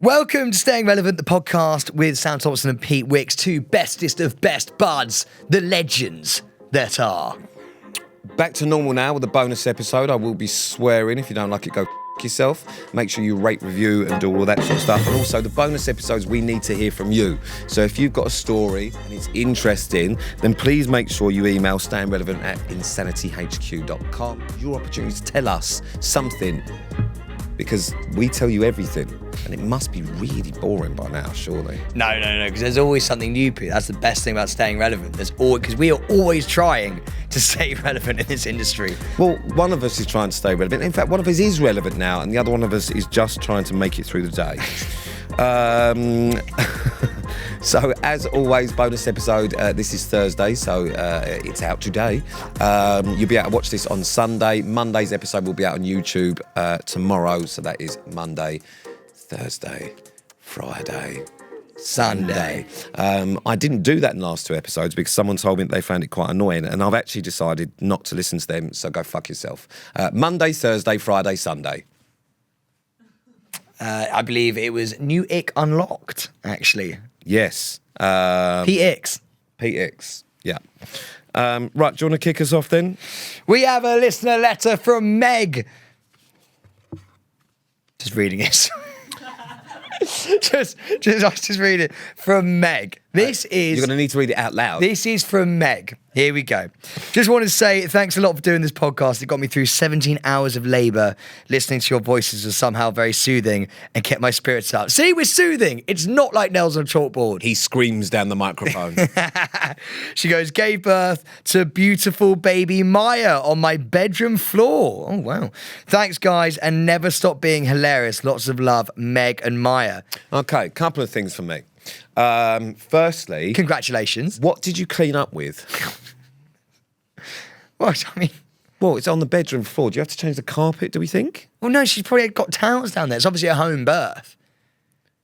Welcome to Staying Relevant, the podcast with Sam Thompson and Pete Wicks, two bestest of best buds, the legends that are. Back to normal now with a bonus episode. I will be swearing. If you don't like it, go yourself. Make sure you rate, review and do all that sort of stuff. And also the bonus episodes, we need to hear from you. So if you've got a story and it's interesting, then please make sure you email stayingrelevant@insanityhq.com. Your opportunity to tell us something, because we tell you everything. And it must be really boring by now, surely. No, because there's always something new, Pete. That's the best thing about staying relevant. Because we are always trying to stay relevant in this industry. Well, one of us is trying to stay relevant. In fact, one of us is relevant now, and the other one of us is just trying to make it through the day. So, as always, bonus episode. This is Thursday, so it's out today. You'll be able to watch this on Sunday. Monday's episode will be out on YouTube tomorrow, so that is Monday, Thursday, Friday, Sunday. I didn't do that in the last two episodes because someone told me that they found it quite annoying, and I've actually decided not to listen to them, so go fuck yourself. Monday, Thursday, Friday, Sunday. I believe it was New Ick Unlocked, actually. Yes. PX. PX, yeah. Right, do you want to kick us off then? We have a listener letter from Meg. Just reading it. just read it from Meg. This is... You're going to need to read it out loud. This is from Meg. Here we go. Just want to say thanks a lot for doing this podcast. It got me through 17 hours of labour. Listening to your voices was somehow very soothing and kept my spirits up. See, we're soothing. It's not like nails on a chalkboard. He screams down the microphone. She goes, gave birth to beautiful baby Maya on my bedroom floor. Oh, wow. Thanks, guys, and never stop being hilarious. Lots of love, Meg and Maya. Okay, couple of things for me. Firstly... Congratulations. What did you clean up with? What? I mean... Well, it's on the bedroom floor. Do you have to change the carpet, do we think? Well, no, she's probably got towels down there. It's obviously a home birth.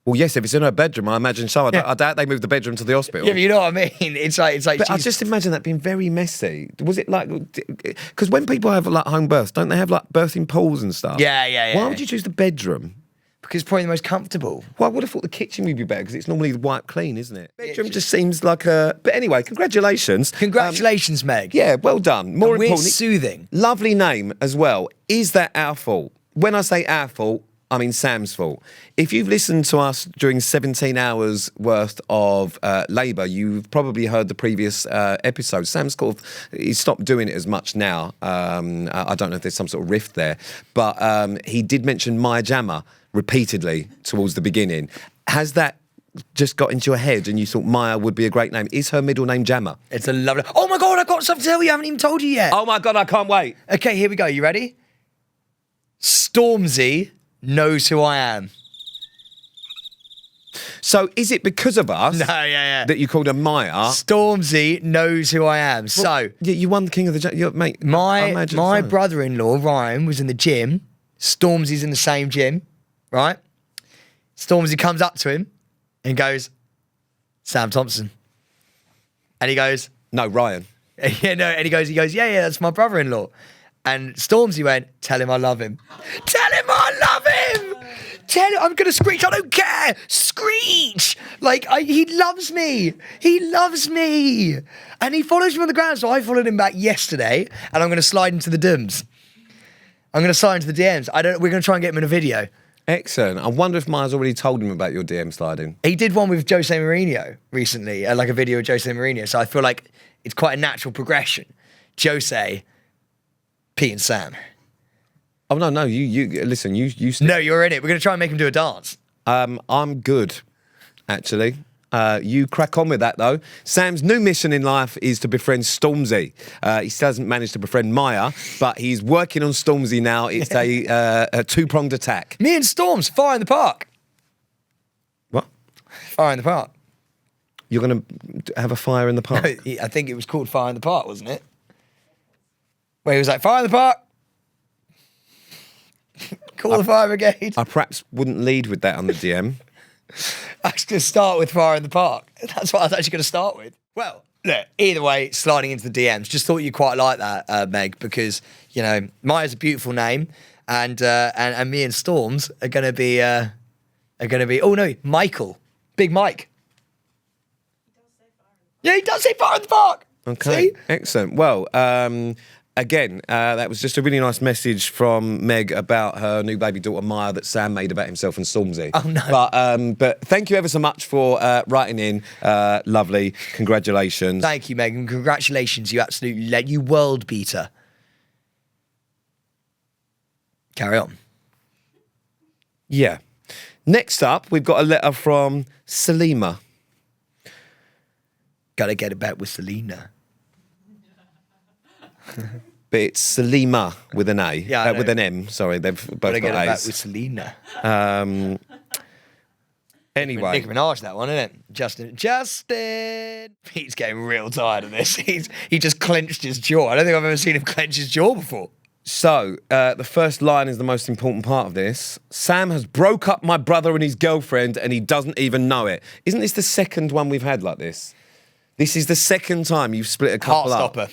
Well, yes, if it's in her bedroom, I imagine so. I doubt they moved the bedroom to the hospital. Yeah, but you know what I mean? It's like. But I just imagine that being very messy. Was it like... Because when people have like home births, don't they have like birthing pools and stuff? Yeah. Why would you choose the bedroom? Because it's probably the most comfortable. Well, I would have thought the kitchen would be better because it's normally wiped clean, isn't it? Bedroom just seems like a... But anyway, congratulations. Congratulations, Meg. Yeah, well done. More we're importantly... soothing. Lovely name as well. Is that our fault? When I say our fault, I mean Sam's fault. If you've listened to us during 17 hours worth of labour, you've probably heard the previous episode. Sam's he's stopped doing it as much now. I don't know if there's some sort of rift there. But he did mention Maya Jammer repeatedly towards the beginning. Has that just got into your head and you thought Maya would be a great name? Is her middle name Jammer? It's a lovely... Oh my God, I've got something to tell you. I haven't even told you yet. Oh my God, I can't wait. Okay, here we go. You ready? Stormzy knows who I am. So is it because of us that you called her Maya? Stormzy knows who I am. Well, so... You won the King of the... mate, my brother-in-law, Ryan, was in the gym. Stormzy's in the same gym, right? Stormzy comes up to him and goes, Sam Thompson. And he goes... No, Ryan. Yeah, no, and he goes, yeah, that's my brother-in-law. And Stormzy went, tell him I love him. Tell him I love him! Tell him I'm going to screech. I don't care. Screech. He loves me. He loves me. And he follows me on the ground. So I followed him back yesterday and I'm going to slide into the DMs. I'm going to slide into the DMs. We're going to try and get him in a video. Excellent. I wonder if Maya's already told him about your DM sliding. He did one with Jose Mourinho recently, like a video of Jose Mourinho. So I feel like it's quite a natural progression. Jose, Pete and Sam. Oh, no, you listen, you... No, you're in it. We're going to try and make him do a dance. I'm good, actually. You crack on with that, though. Sam's new mission in life is to befriend Stormzy. He still hasn't managed to befriend Maya, but he's working on Stormzy now. It's a two-pronged attack. Me and Storms, fire in the park. What? Fire in the park. You're going to have a fire in the park? No, I think it was called Fire in the Park, wasn't it? Where he was like, fire in the park. Call the fire brigade. I perhaps wouldn't lead with that on the DM. I was going to start with fire in the park. That's what I was actually going to start with. Well, look, either way, sliding into the DMs. Just thought you'd quite like that, Meg, because, you know, Maya's a beautiful name, and me and Storms are going to be are going to be, oh no, Michael. Big Mike. Yeah, he does say fire in the park. Okay, See? excellent. Well, again, that was just a really nice message from Meg about her new baby daughter Maya that Sam made about himself and Stormzy. Oh, no. But thank you ever so much for writing in. Lovely. Congratulations. Thank you, Megan. Congratulations, you absolute you world beater. Carry on. Yeah. Next up, we've got a letter from Selima. Gotta get it back with Selena. But it's Selima with an A. Yeah, with an M. Sorry, they've both Gotta got get it back A's. with Selena. Anyway. Nicki Minaj, that one, isn't it? Justin. Pete's getting real tired of this. He just clenched his jaw. I don't think I've ever seen him clench his jaw before. So, the first line is the most important part of this. Sam has broke up my brother and his girlfriend and he doesn't even know it. Isn't this the second one we've had like this? This is the second time you've split a couple up. Heartstopper.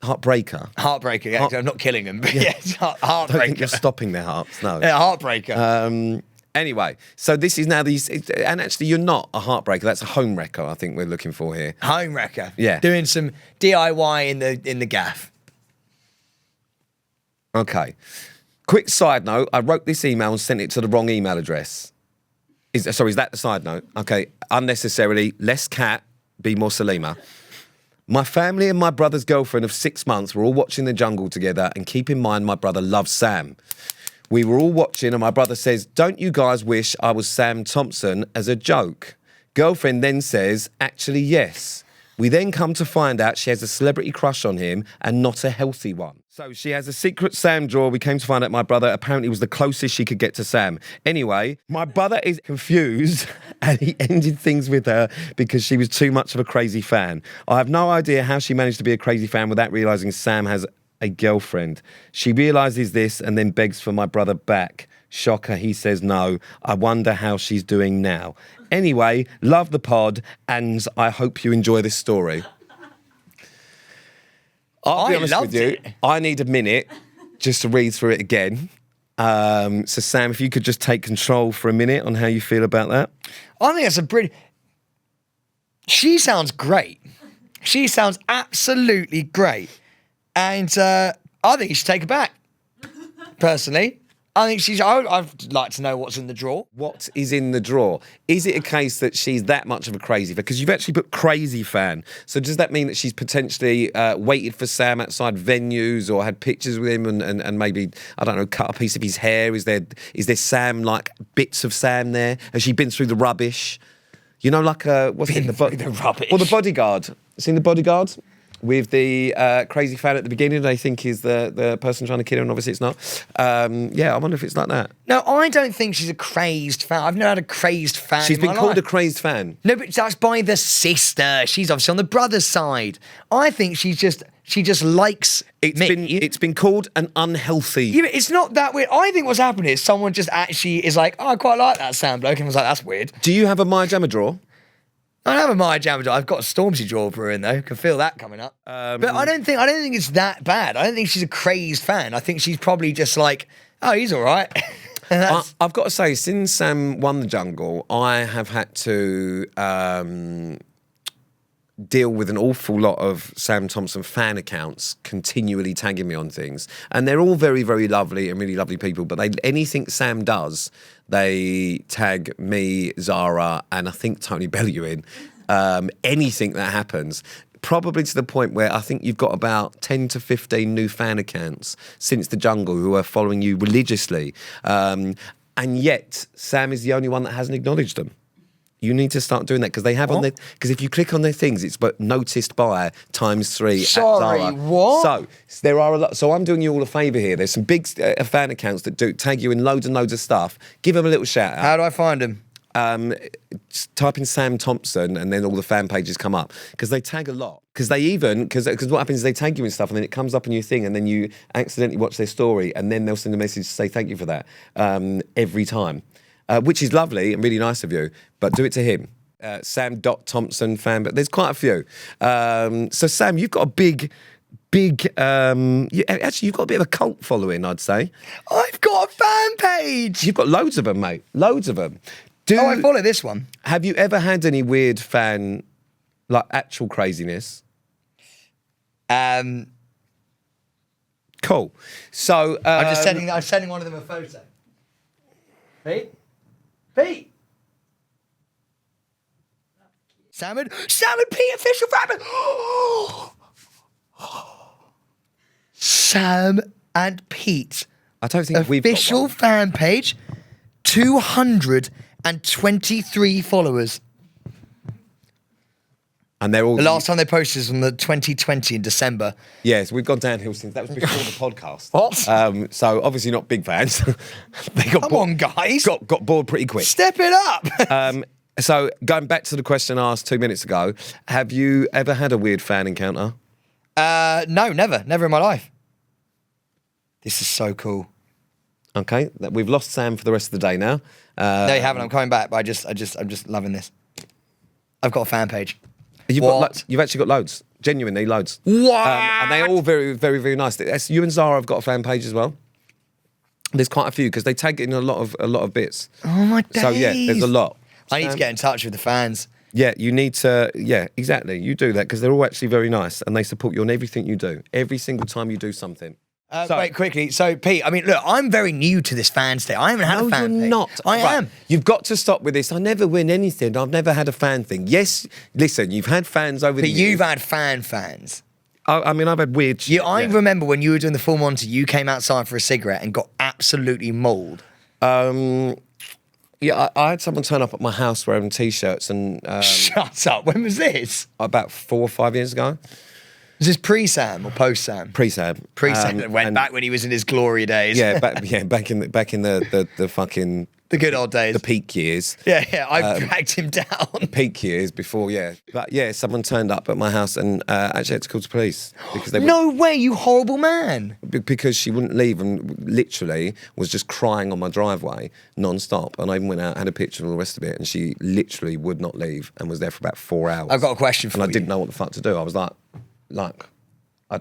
Heartbreaker. Heartbreaker. Yeah, I'm not killing them, but yeah, it's I don't think heartbreaker. you're stopping their hearts, no. Yeah, heartbreaker. Anyway, so this is now these, and actually you're not a heartbreaker, that's a home wrecker I think we're looking for here. Home wrecker. Yeah. Doing some DIY in the gaff. Okay. Quick side note, I wrote this email and sent it to the wrong email address. Is that the side note? Okay, unnecessarily, less cat, be more Selima. My family and my brother's girlfriend of 6 months were all watching The Jungle together, and keep in mind my brother loves Sam. We were all watching and my brother says, don't you guys wish I was Sam Thompson, as a joke? Girlfriend then says, actually yes. We then come to find out she has a celebrity crush on him and not a healthy one. So she has a secret Sam drawer. We came to find out my brother apparently was the closest she could get to Sam. Anyway, my brother is confused and he ended things with her because she was too much of a crazy fan. I have no idea how she managed to be a crazy fan without realising Sam has a girlfriend. She realises this and then begs for my brother back. Shocker, he says no. I wonder how she's doing now. Anyway, love the pod and I hope you enjoy this story. I'll be honest with you, it. I need a minute just to read through it again. So Sam, if you could just take control for a minute on how you feel about that. I think that's a brilliant... She sounds great. She sounds absolutely great. And I think you should take her back, personally. I think I'd like to know what's in the drawer. What is in the drawer? Is it a case that she's that much of a crazy fan? Because you've actually put crazy fan. So does that mean that she's potentially waited for Sam outside venues or had pictures with him and maybe, I don't know, cut a piece of his hair? Is there Sam, like bits of Sam there? Has she been through the rubbish? You know, like, what's it? The rubbish. Or The Bodyguard. Seen The Bodyguard? With the crazy fan at the beginning, they think is the person trying to kill her, and obviously it's not. Yeah, I wonder if it's like that. No, I don't think she's a crazed fan. I've never had a crazed fan. She's in been my called life. a crazed fan. No, but that's by the sister. She's obviously on the brother's side. I think she just likes me. It's been called an unhealthy. Yeah, but it's not that weird. I think what's happened is someone just actually is like, oh, I quite like that Sam bloke, and was like, that's weird. Do you have a My Jammer drawer? I don't have a Maya Jama drawer. I've got a Stormzy drawer brewing though. Can feel that coming up. But I don't think it's that bad. I don't think she's a crazed fan. I think she's probably just like, oh, he's all right. I've got to say, since Sam won The Jungle, I have had to deal with an awful lot of Sam Thompson fan accounts continually tagging me on things. And they're all very, very lovely and really lovely people, but anything Sam does, they tag me, Zara, and I think Tony Bellew in. Anything that happens. Probably to the point where I think you've got about 10 to 15 new fan accounts since The Jungle who are following you religiously. And yet, Sam is the only one that hasn't acknowledged them. You need to start doing that because they have on their... Because if you click on their things, it's but noticed by ×3 Sorry, at Zara. what? So there are a lot. So I'm doing you all a favour here. There's some big fan accounts that do tag you in loads and loads of stuff. Give them a little shout out. How do I find him? Just type in Sam Thompson and then all the fan pages come up because they tag a lot. Because what happens is they tag you in stuff and then it comes up on your thing and then you accidentally watch their story and then they'll send a message to say thank you for that every time. Which is lovely and really nice of you, but do it to him. Sam.Thompson fan, but there's quite a few. So Sam, you've got a big. Actually, you've got a bit of a cult following, I'd say. I've got a fan page. You've got loads of them, mate. Loads of them. I follow this one. Have you ever had any weird fan, like actual craziness? Cool. So I'm sending one of them a photo. Pete? Sam and Pete official fan. Sam and Pete I don't think we've got official one. fan page. 223 followers. And they're all The last time they posted was on the 2020 in December. Yes, we've gone downhill since that was before the podcast. What? So obviously not big fans. They got Come on, guys. Got bored pretty quick. Step it up. So going back to the question asked 2 minutes ago, have you ever had a weird fan encounter? No, never in my life. This is so cool. Okay, we've lost Sam for the rest of the day now. No, you haven't. I'm coming back, but I'm just loving this. I've got a fan page. You've actually got loads, genuinely loads. What? And they're all very, very, very nice. You and Zara have got a fan page as well. There's quite a few because they tag in a lot of bits. Oh my days. So yeah, there's a lot. I need to get in touch with the fans. Yeah, you need to. Yeah, exactly. You do that because they're all actually very nice and they support you on everything you do. Every single time you do something. Wait, quickly. So, Pete, I mean, look, I'm very new to this fan thing. I haven't had a fan you're thing. not. I Right, am. You've got to stop with this. I never win anything. I've never had a fan thing. Yes, listen, you've had fans over the But years. you've had fans. I mean, I've had weird shit. I remember when you were doing the full Monty, you came outside for a cigarette and got absolutely mauled. Yeah, I had someone turn up at my house wearing T-shirts and Shut up. When was this? about 4 or 5 years ago. Was this pre-Sam or post-Sam? Pre-Sam. Pre-Sam. Went back when he was in his glory days. Yeah, back in the fucking The good old days. the peak years. Yeah, I dragged him down. Peak years before, yeah. But yeah, someone turned up at my house and actually had to call the police because they No way, you horrible man. because she wouldn't leave and literally was just crying on my driveway non-stop. And I even went out, had a picture and all the rest of it, and she literally would not leave and was there for about 4 hours. I've got a question for and you. I didn't know what the fuck to do. I was like, I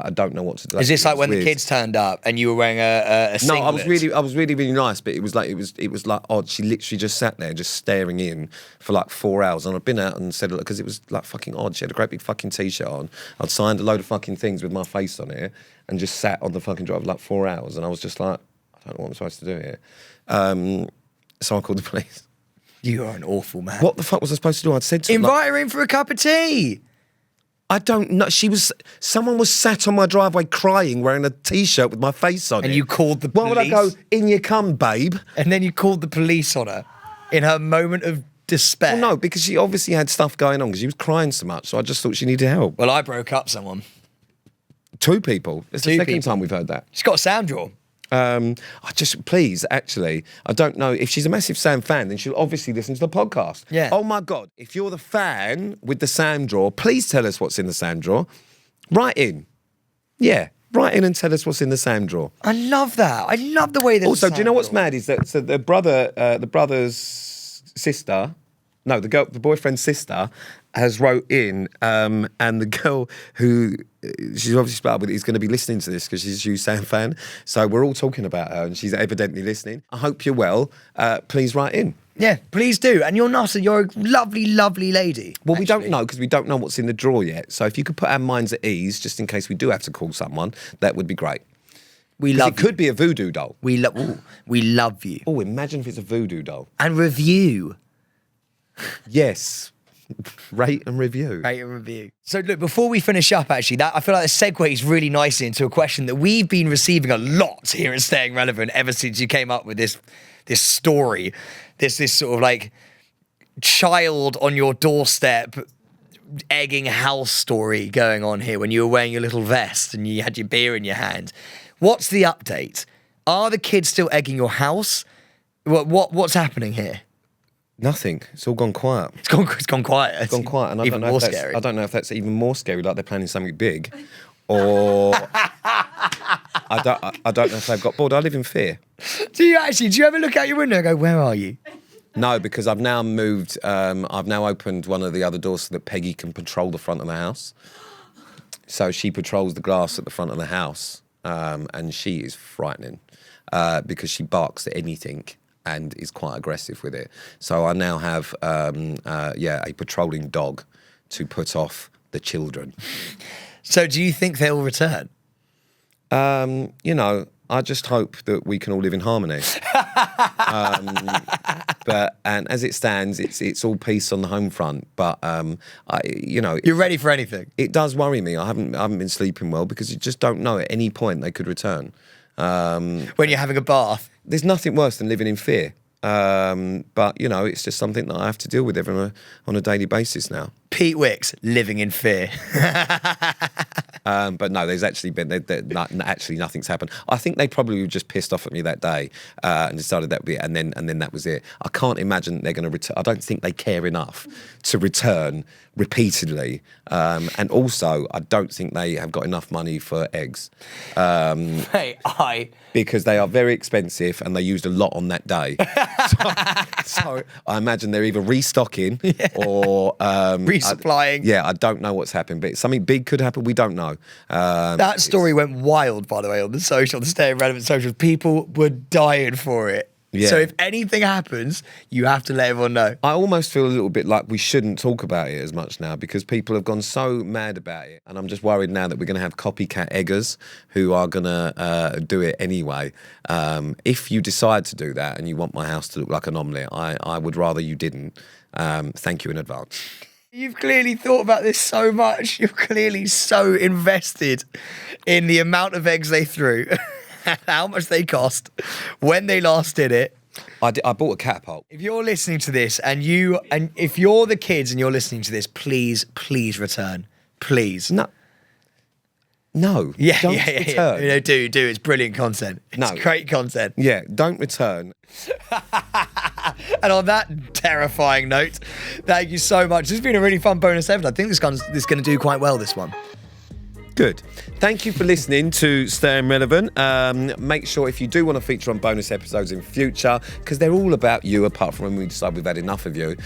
don't know what to do. Is this like It was when the weird. kids turned up and you were wearing a No, singlet? I was really nice, but it was like odd. She literally just sat there, just staring in for like 4 hours, and I'd been out and said, because it was like fucking odd. She had a great big fucking T-shirt on. I'd signed a load of fucking things with my face on it, and just sat on the fucking drive for like 4 hours, and I was just like, I don't know what I'm supposed to do here. So I called the police. You are an awful man. What the fuck was I supposed to do? I'd said to her, Invite her in for a cup of tea. I don't know. Someone was sat on my driveway crying, wearing a T-shirt with my face on it. And you called the Why would I go, police? in you come, babe? And then you called the police on her in her moment of despair. Well, no, because she obviously had stuff going on because she was crying so much. So I just thought she needed help. Well, I broke up someone. 2 people. It's the Two second people. time we've heard that. She's got a sound drawer. Please, actually, I don't know. If she's a massive Sam fan, then she'll obviously listen to the podcast. Yeah. Oh my God. If you're the fan with the Sam drawer, please tell us what's in the Sam drawer. Write in. Yeah. Write in and tell us what's in the Sam drawer. I love that. I love the way that. Also, do you know what's mad is that so the brother's sister, no, the boyfriend's sister has wrote in, and the girl who she's obviously split up with is going to be listening to this because she's a huge Sam fan. So we're all talking about her, and she's evidently listening. I hope you're well. Please write in. Yeah, please do. And you're not. You're a lovely, lovely lady. Well, we don't actually. know because we don't know what's in the drawer yet. So if you could put our minds at ease, just in case we do have to call someone, that would be great. We 'Cause love. it could be a voodoo doll. We love you. Oh, imagine if it's a voodoo doll. And review. Yes. Rate and review. Rate and review. So look, before we finish up, actually, that I feel like the segues really nicely into a question that we've been receiving a lot here at Staying Relevant ever since you came up with this story, this sort of like child on your doorstep egging house story going on here when you were wearing your little vest and you had your beer in your hand. What's the update? Are the kids still egging your house? What's happening here? Nothing. It's all gone quiet. It's gone quiet. It's gone quiet, and I Even don't know more if that's, scary. I don't know if that's even more scary, like they're planning something big, or I don't know if they've got bored. I live in fear. Do you ever look out your window and go, where are you? No, because I've now moved. I've now opened one of the other doors so that Peggy can patrol the front of the house. So she patrols the grass at the front of the house, and she is frightening because she barks at anything and is quite aggressive with it. So I now have, a patrolling dog to put off the children. So do you think they'll return? I just hope that we can all live in harmony. And as it stands, it's all peace on the home front. But You're ready for anything. It does worry me. I haven't been sleeping well because you just don't know at any point they could return. When you're having a bath. There's nothing worse than living in fear. But it's just something that I have to deal with on a daily basis now. Pete Wicks, living in fear. But no, there's actually been actually nothing's happened. I think they probably were just pissed off at me that day and decided that would be it, and then that was it. I can't imagine they're going to return. I don't think they care enough to return repeatedly, and also I don't think they have got enough money for eggs. Because they are very expensive and they used a lot on that day. so I imagine they're either restocking or resupplying. I don't know what's happened, but something big could happen. We don't know. That story went wild, by the way, on the Stay Relevant socials. People were dying for it. Yeah. So if anything happens, you have to let everyone know. I almost feel a little bit like we shouldn't talk about it as much now because people have gone so mad about it. And I'm just worried now that we're going to have copycat eggers who are going to do it anyway. If you decide to do that and you want my house to look like an omelette, I would rather you didn't. Thank you in advance. You've clearly thought about this so much. You're clearly so invested in the amount of eggs they threw, how much they cost, when they last did it. I bought a catapult. If you're listening to this and if you're the kids and you're listening to this, please return. Please. No. Don't return. Yeah. Do. It's brilliant content. It's great content. Yeah, don't return. And on that terrifying note, thank you so much. This has been a really fun bonus episode. I think this is going to do quite well, this one. Good. Thank you for listening to Staying Relevant. Make sure if you do want to feature on bonus episodes in future, because they're all about you, apart from when we decide we've had enough of you,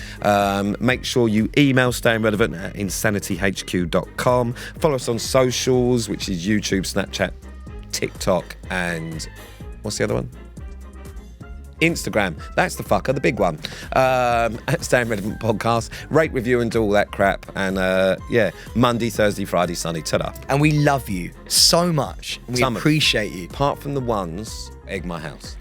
make sure you email stayingrelevant at insanityhq.com. Follow us on socials, which is YouTube, Snapchat, TikTok, and what's the other one? Instagram. That's the fucker, the big one. At Staying Relevant Podcast. Rate, review, and do all that crap. And Monday, Thursday, Friday, Sunday. Ta-da. And we love you so much. We appreciate you. Apart from the ones egg my house.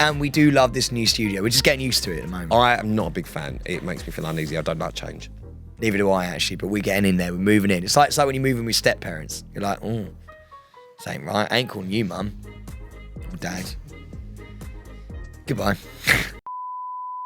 And we do love this new studio. We're just getting used to it at the moment. I am not a big fan. It makes me feel uneasy. I don't like change. Neither do I, actually. But we're getting in there. We're moving in. It's like when you move in with step parents. You're like, this ain't right. I ain't calling you mum or dad. Goodbye.